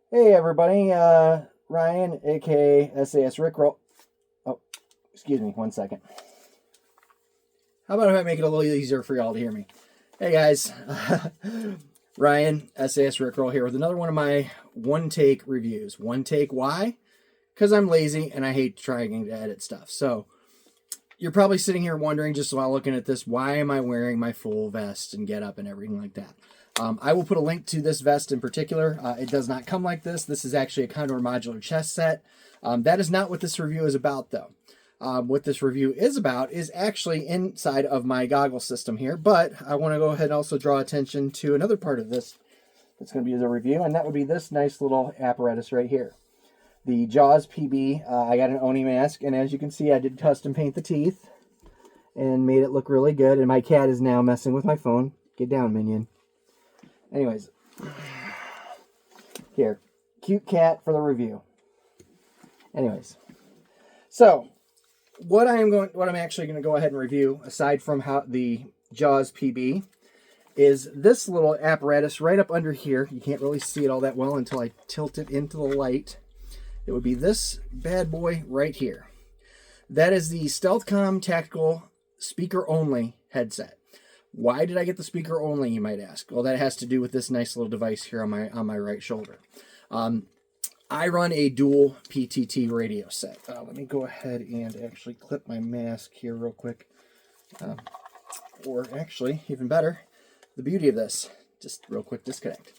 Hey everybody, Ryan, aka SAS Rickroll. Oh, excuse me, 1 second. How about if I make it a little easier for y'all to hear me? Hey guys, Ryan, SAS Rickroll here with another one of my one-take reviews. One take, why? Because I'm lazy and I hate trying to edit stuff. So, you're probably sitting here wondering, just while looking at this, why am I wearing my full vest and get up and everything like that? I will put a link to this vest in particular. It does not come like this. This is actually a Condor modular chest set. That is not what this review is about, though. What this review is about is actually inside of my goggle system here, but I want to go ahead and also draw attention to another part of this that's going to be the review, and that would be this nice little apparatus right here. The Jawz PB. I got an Oni mask, and as you can see, I did custom paint the teeth and made it look really good, and my cat is now messing with my phone. Get down, minion. Anyways, here, cute cat for the review. Anyways, so what I'm actually going to go ahead and review, aside from how the Jawz PB, is this little apparatus right up under here. You can't really see it all that well until I tilt it into the light. It would be this bad boy right here. That is the Stealthcom Tactical Speaker Only headset. Why did I get the speaker only, you might ask? Well, that has to do with this nice little device here on my right shoulder. I run a dual PTT radio set. Let me go ahead and actually clip my mask here real quick. Or actually, even better, the beauty of this, just real quick disconnect.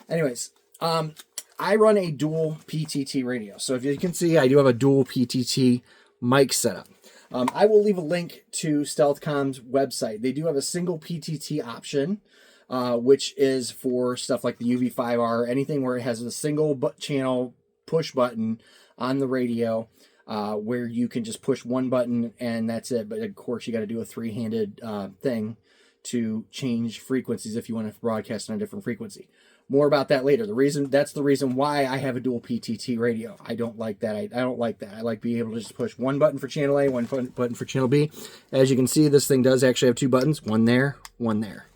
Anyways, I run a dual PTT radio. So if you can see, I do have a dual PTT mic setup. I will leave a link to Stealthcom's website. They do have a single PTT option, which is for stuff like the UV5R, anything where it has a single channel push button on the radio, where you can just push one button and that's it. But of course, you got to do a three-handed thing to change frequencies if you want to broadcast on a different frequency. More about that later. That's the reason why I have a dual PTT radio. I don't like that. I don't like that. I like being able to just push one button for channel A, one button for channel B. As you can see, this thing does actually have two buttons. One there, one there.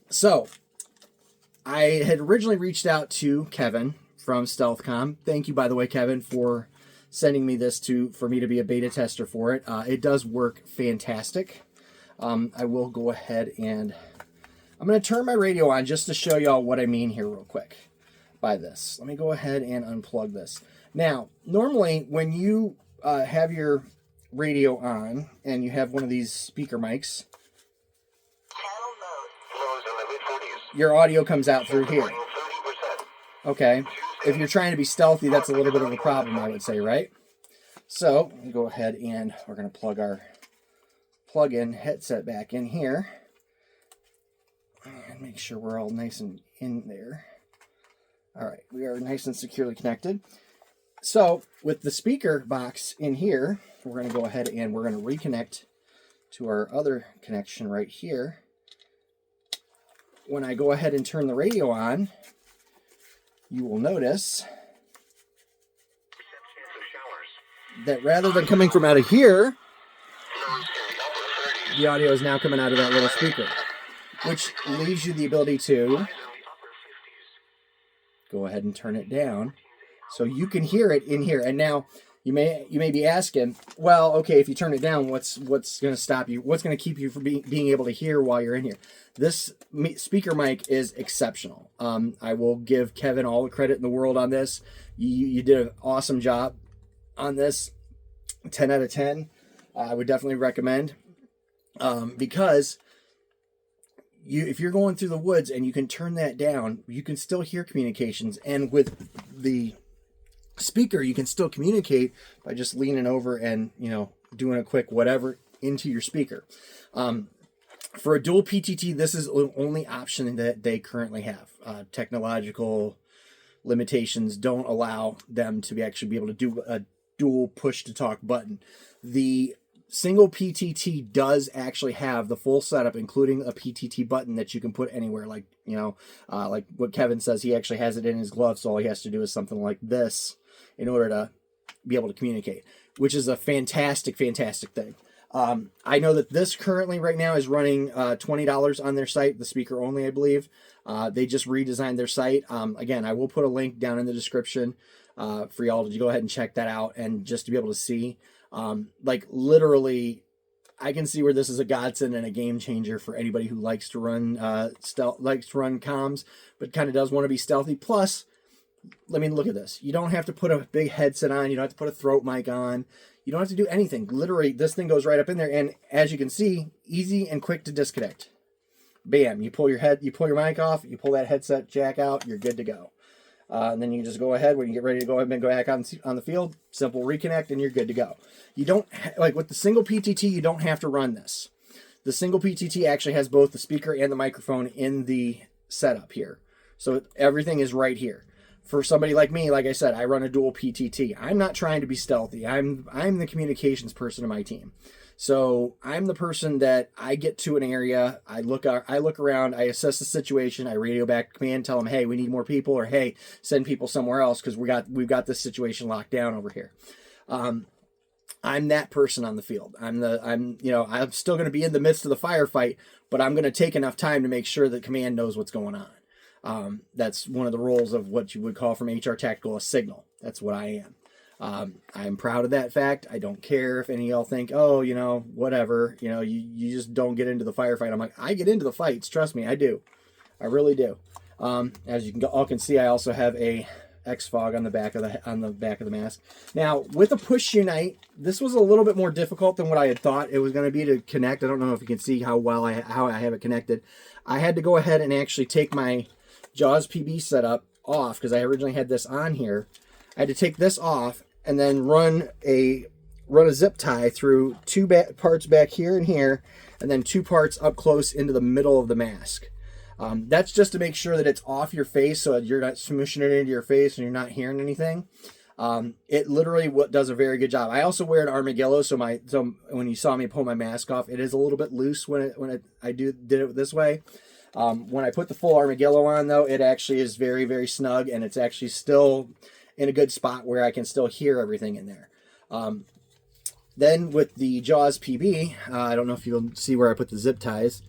So, I had originally reached out to Kevin from Stealthcom. Thank you, by the way, Kevin, for sending me this for me to be a beta tester for it. It does work fantastic. I will go ahead and I'm going to turn my radio on just to show y'all what I mean here real quick by this. Let me go ahead and unplug this. Now, normally when you have your radio on and you have one of these speaker mics, your audio comes out through here. Okay. If you're trying to be stealthy, that's a little bit of a problem, I would say, right? So, let me go ahead and we're going to plug our plug-in headset back in here. And make sure we're all nice and in there. All right, we are nice and securely connected. So with the speaker box in here, we're going to go ahead and we're going to reconnect to our other connection right here. When I go ahead and turn the radio on, you will notice that rather than coming from out of here, the audio is now coming out of that little speaker, which leaves you the ability to go ahead and turn it down so you can hear it in here. And now you may be asking, well, okay, if you turn it down, what's going to stop you? What's going to keep you from being able to hear while you're in here? This speaker mic is exceptional. I will give Kevin all the credit in the world on this. You did an awesome job on this. 10 out of 10. I would definitely recommend, because if you're going through the woods and you can turn that down, you can still hear communications. And with the speaker, you can still communicate by just leaning over and, doing a quick whatever into your speaker. For a dual PTT, this is the only option that they currently have. Technological limitations don't allow them to actually be able to do a dual push-to-talk button. The single PTT does actually have the full setup, including a PTT button that you can put anywhere. Like, like what Kevin says, he actually has it in his glove, so all he has to do is something like this in order to be able to communicate, which is a fantastic, fantastic thing. I know that this currently right now is running $20 on their site, the speaker only, I believe. They just redesigned their site. Again, I will put a link down in the description for y'all to go ahead and check that out, and just to be able to see. Like literally, I can see where this is a godsend and a game changer for anybody who likes to run comms, but kind of does want to be stealthy. Plus, I mean, look at this. You don't have to put a big headset on. You don't have to put a throat mic on. You don't have to do anything. Literally, this thing goes right up in there, and as you can see, easy and quick to disconnect. Bam! You pull your mic off. You pull that headset jack out. You're good to go. And then you just go ahead when you get ready to go ahead and go back on the field. Simple reconnect, and you're good to go. You don't like with the single PTT. You don't have to run this. The single PTT actually has both the speaker and the microphone in the setup here, so everything is right here. For somebody like me, like I said, I run a dual PTT. I'm not trying to be stealthy. I'm the communications person of my team. So I'm the person that I get to an area, I look around, I assess the situation, I radio back command, tell them, hey, we need more people, or hey, send people somewhere else because we've got this situation locked down over here. I'm that person on the field. I'm still going to be in the midst of the firefight, but I'm going to take enough time to make sure that command knows what's going on. That's one of the roles of what you would call from HR Tactical a signal. That's what I am. I'm proud of that fact. I don't care if any of y'all think, oh, whatever, you just don't get into the firefight. I'm like, I get into the fights. Trust me, I do. I really do. As you all can see, I also have a X-Fog on the back of the mask. Now, with a push unite, this was a little bit more difficult than what I had thought it was going to be to connect. I don't know if you can see how well I have it connected. I had to go ahead and actually take my Jawz PB setup off because I originally had this on here. I had to take this off and then run a zip tie through two parts back here and here, and then two parts up close into the middle of the mask. That's just to make sure that it's off your face, so you're not smooshing it into your face and you're not hearing anything. It literally does a very good job. I also wear an armadillo, so when you saw me pull my mask off, it is a little bit loose I did it this way. When I put the full armadillo on, though, it actually is very, very snug, and it's actually still in a good spot where I can still hear everything in there. Then with the Jawz PB, I don't know if you'll see where I put the zip ties.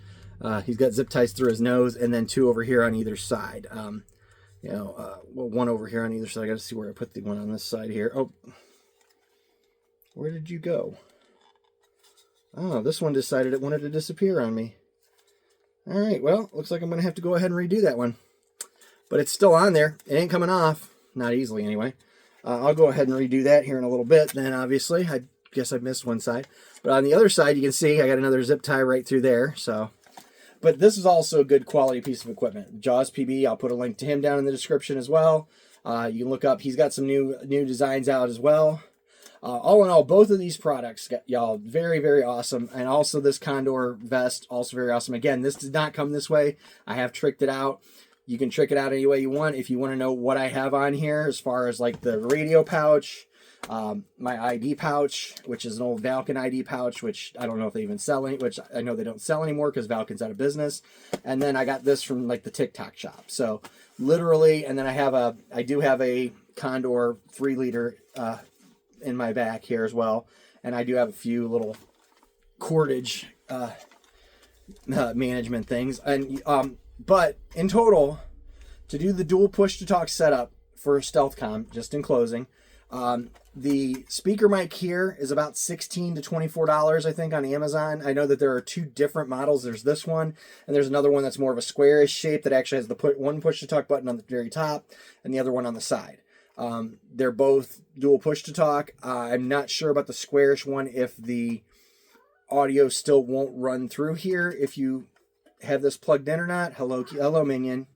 He's got zip ties through his nose, and then two over here on either side. One over here on either side. I got to see where I put the one on this side here. Oh, where did you go? Oh, this one decided it wanted to disappear on me. All right, well, looks like I'm going to have to go ahead and redo that one. But it's still on there. It ain't coming off. Not easily, anyway. I'll go ahead and redo that here in a little bit. Then, obviously, I guess I missed one side. But on the other side, you can see I got another zip tie right through there. But this is also a good quality piece of equipment. Jawz PB, I'll put a link to him down in the description as well. You can look up. He's got some new designs out as well. All in all, both of these products, y'all, very, very awesome. And also this Condor vest, also very awesome. Again, this did not come this way. I have tricked it out. You can trick it out any way you want. If you want to know what I have on here as far as like the radio pouch, my ID pouch, which is an old Valken ID pouch, which I don't know if they even sell any, which I know they don't sell anymore because Valken's out of business. And then I got this from like the TikTok shop. So literally, and then I do have a Condor 3-liter in my back here as well. And I do have a few little cordage management things. And but in total, to do the dual push-to-talk setup for Stealthcom, just in closing, the speaker mic here is about $16 to $24, I think, on Amazon. I know that there are two different models. There's this one, and there's another one that's more of a squarish shape that actually has the one push-to-talk button on the very top and the other one on the side. They're both dual push-to-talk. I'm not sure about the squarish one if the audio still won't run through here if you have this plugged in or not. Hello minion.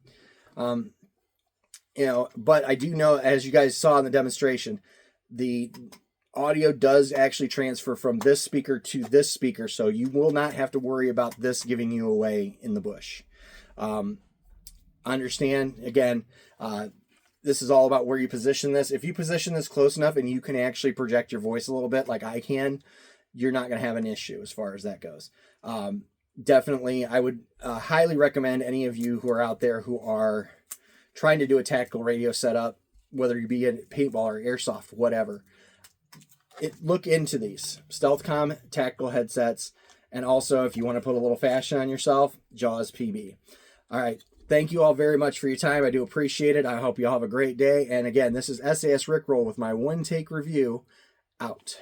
But I do know, as you guys saw in the demonstration, the audio does actually transfer from this speaker to this speaker, so you will not have to worry about this giving you away in the bush. Understand, again, this is all about where you position this. If you position this close enough and you can actually project your voice a little bit like I can, you're not going to have an issue as far as that goes. Definitely, I would highly recommend any of you who are out there who are trying to do a tactical radio setup, whether you be in paintball or airsoft, whatever. look into these Stealthcom tactical headsets, and also if you want to put a little fashion on yourself, Jawz PB. All right. Thank you all very much for your time. I do appreciate it. I hope you all have a great day. And again, this is SAS Rickroll with my one take review out.